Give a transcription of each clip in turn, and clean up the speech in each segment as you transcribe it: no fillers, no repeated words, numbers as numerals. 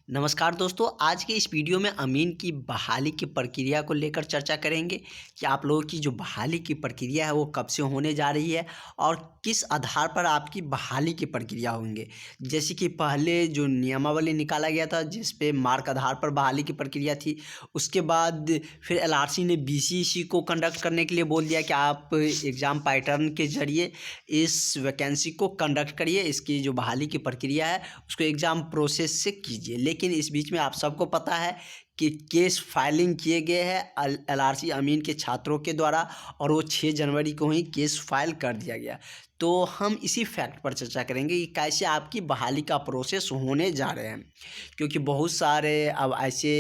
नमस्कार दोस्तों, आज के इस वीडियो में अमीन की बहाली की प्रक्रिया को लेकर चर्चा करेंगे कि आप लोगों की जो बहाली की प्रक्रिया है वो कब से होने जा रही है और किस आधार पर आपकी बहाली की प्रक्रिया होंगे। जैसे कि पहले जो नियमावली निकाला गया था जिस पे मार्क आधार पर बहाली की प्रक्रिया थी, उसके बाद फिर एलआरसी ने बीसीसी को कंडक्ट करने के लिए बोल दिया कि आप एग्ज़ाम पैटर्न के ज़रिए इस वैकेंसी को कंडक्ट करिए, इसकी जो बहाली की प्रक्रिया है उसको एग्ज़ाम प्रोसेस से कीजिए। लेकिन इस बीच में आप सबको पता है कि केस फाइलिंग किए गए हैं एलआरसी अमीन के छात्रों के द्वारा और वो 6 जनवरी को ही केस फाइल कर दिया गया। तो हम इसी फैक्ट पर चर्चा करेंगे कि कैसे आपकी बहाली का प्रोसेस होने जा रहे हैं, क्योंकि बहुत सारे अब ऐसे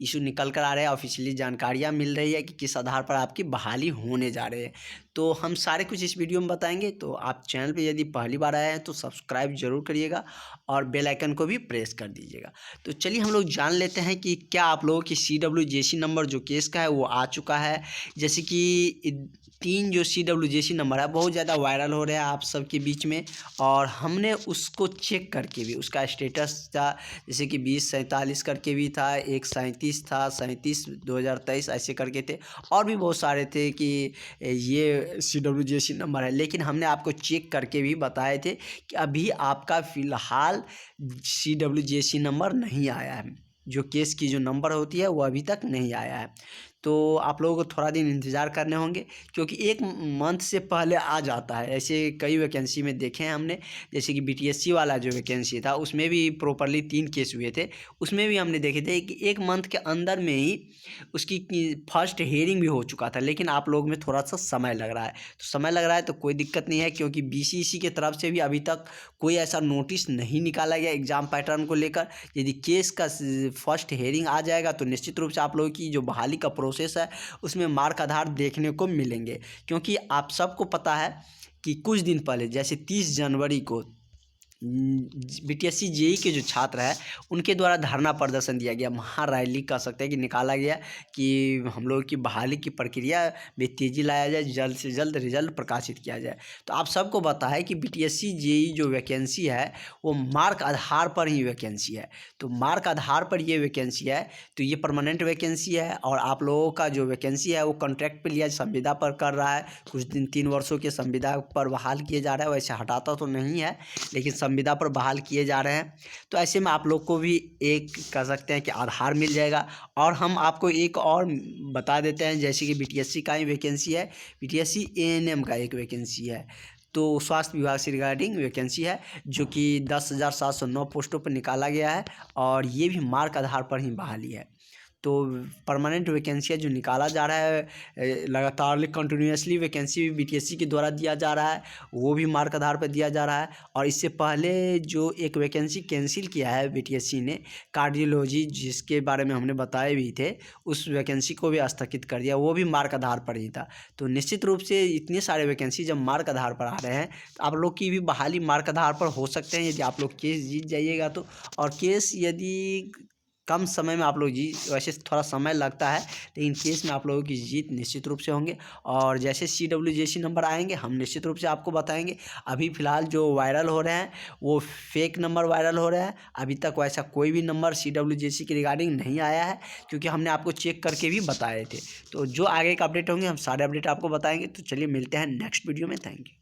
इशू निकल कर आ रहे हैं, ऑफिशियली जानकारियाँ मिल रही है कि किस आधार पर आपकी बहाली होने जा रहे हैं। तो हम सारे कुछ इस वीडियो में बताएंगे। तो आप चैनल पे यदि पहली बार आए हैं तो सब्सक्राइब जरूर करिएगा और बेल आइकन को भी प्रेस कर दीजिएगा। तो चलिए हम लोग जान लेते हैं कि क्या आप लोगों की CWJC नंबर जो केस का है वो आ चुका है। जैसे कि 3 जो CWJC नंबर है बहुत ज़्यादा वायरल हो रहा है आप सबके बीच में, और हमने उसको चेक करके भी उसका स्टेटस था, जैसे कि 2047 करके भी था, एक 37 था, 37 2023 ऐसे करके थे, और भी बहुत सारे थे कि ये CWJC नंबर है। लेकिन हमने आपको चेक करके भी बताए थे कि अभी आपका फ़िलहाल CWJC नंबर नहीं आया है, जो केस की जो नंबर होती है वो अभी तक नहीं आया है। तो आप लोगों को थोड़ा दिन इंतज़ार करने होंगे, क्योंकि 1 मंथ से पहले आ जाता है। ऐसे कई वैकेंसी में देखे हैं हमने, जैसे कि BTSC वाला जो वैकेंसी था उसमें भी प्रॉपरली 3 केस हुए थे, उसमें भी हमने देखे थे कि 1 मंथ के अंदर में ही उसकी फर्स्ट हियरिंग भी हो चुका था। लेकिन आप लोग में थोड़ा सा समय लग रहा है, तो समय लग रहा है तो कोई दिक्कत नहीं है, क्योंकि BCC की तरफ से भी अभी तक कोई ऐसा नोटिस नहीं निकाला गया एग्ज़ाम पैटर्न को लेकर। यदि केस का फर्स्ट हियरिंग आ जाएगा तो निश्चित रूप से आप लोगों की जो बहाली का प्रोसेस है उसमें मार्क आधार देखने को मिलेंगे। क्योंकि आप सबको पता है कि कुछ दिन पहले जैसे 30 जनवरी को BTSC जेई के जो छात्र हैं उनके द्वारा धरना प्रदर्शन दिया गया, महारैली कह सकते हैं कि निकाला गया कि हम लोगों की बहाली की प्रक्रिया में तेज़ी लाया जाए, जल्द से जल्द रिजल्ट प्रकाशित किया जाए। तो आप सबको पता है कि BTSC जेई जो वैकेंसी है वो मार्क आधार पर ही वैकेंसी है। तो मार्क आधार पर ये वैकेंसी है, तो ये परमानेंट वैकेंसी है, और आप लोगों का जो वैकेंसी है वो कॉन्ट्रैक्ट पे लिया संविदा पर कर रहा है। कुछ दिन 3 वर्षों के संविदा पर बहाल किए जा रहा है, वैसे हटाता तो नहीं है लेकिन संविदा पर बहाल किए जा रहे हैं। तो ऐसे में आप लोग को भी एक कह सकते हैं कि आधार मिल जाएगा। और हम आपको एक और बता देते हैं, जैसे कि BTSC का ही वैकेंसी है, BTSC ANM का एक वैकेंसी है, तो स्वास्थ्य विभाग से रिगार्डिंग वैकेंसी है, जो कि 10,709 पोस्टों पर निकाला गया है, और ये भी मार्क आधार पर ही बहाली है। तो परमानेंट वैकेंसी जो निकाला जा रहा है लगातार कंटिन्यूसली वैकेंसी भी BTSC के द्वारा दिया जा रहा है, वो भी मार्क आधार पर दिया जा रहा है। और इससे पहले जो एक वैकेंसी कैंसिल किया है BTSC ने, कार्डियोलॉजी, जिसके बारे में हमने बताए भी थे, उस वैकेंसी को भी स्थगित कर दिया, वो भी मार्क आधार पर ही था। तो निश्चित रूप से इतने सारे वैकेंसी जब मार्क आधार पर आ रहे हैं तो आप लोग की भी बहाली मार्क आधार पर हो सकते हैं, यदि आप लोग केस जीत जाइएगा तो। और केस यदि कम समय में आप लोग वैसे थोड़ा समय लगता है, लेकिन केस में आप लोगों की जीत निश्चित रूप से होंगे। और जैसे CWJC नंबर आएंगे हम निश्चित रूप से आपको बताएंगे। अभी फ़िलहाल जो वायरल हो रहे हैं वो फेक नंबर वायरल हो रहे हैं, अभी तक वैसा कोई भी नंबर CWJC के रिगार्डिंग नहीं आया है, क्योंकि हमने आपको चेक करके भी बताए थे। तो जो आगे का अपडेट होंगे हम सारे अपडेट आपको बताएंगे। तो चलिए मिलते हैं नेक्स्ट वीडियो में। Thank you.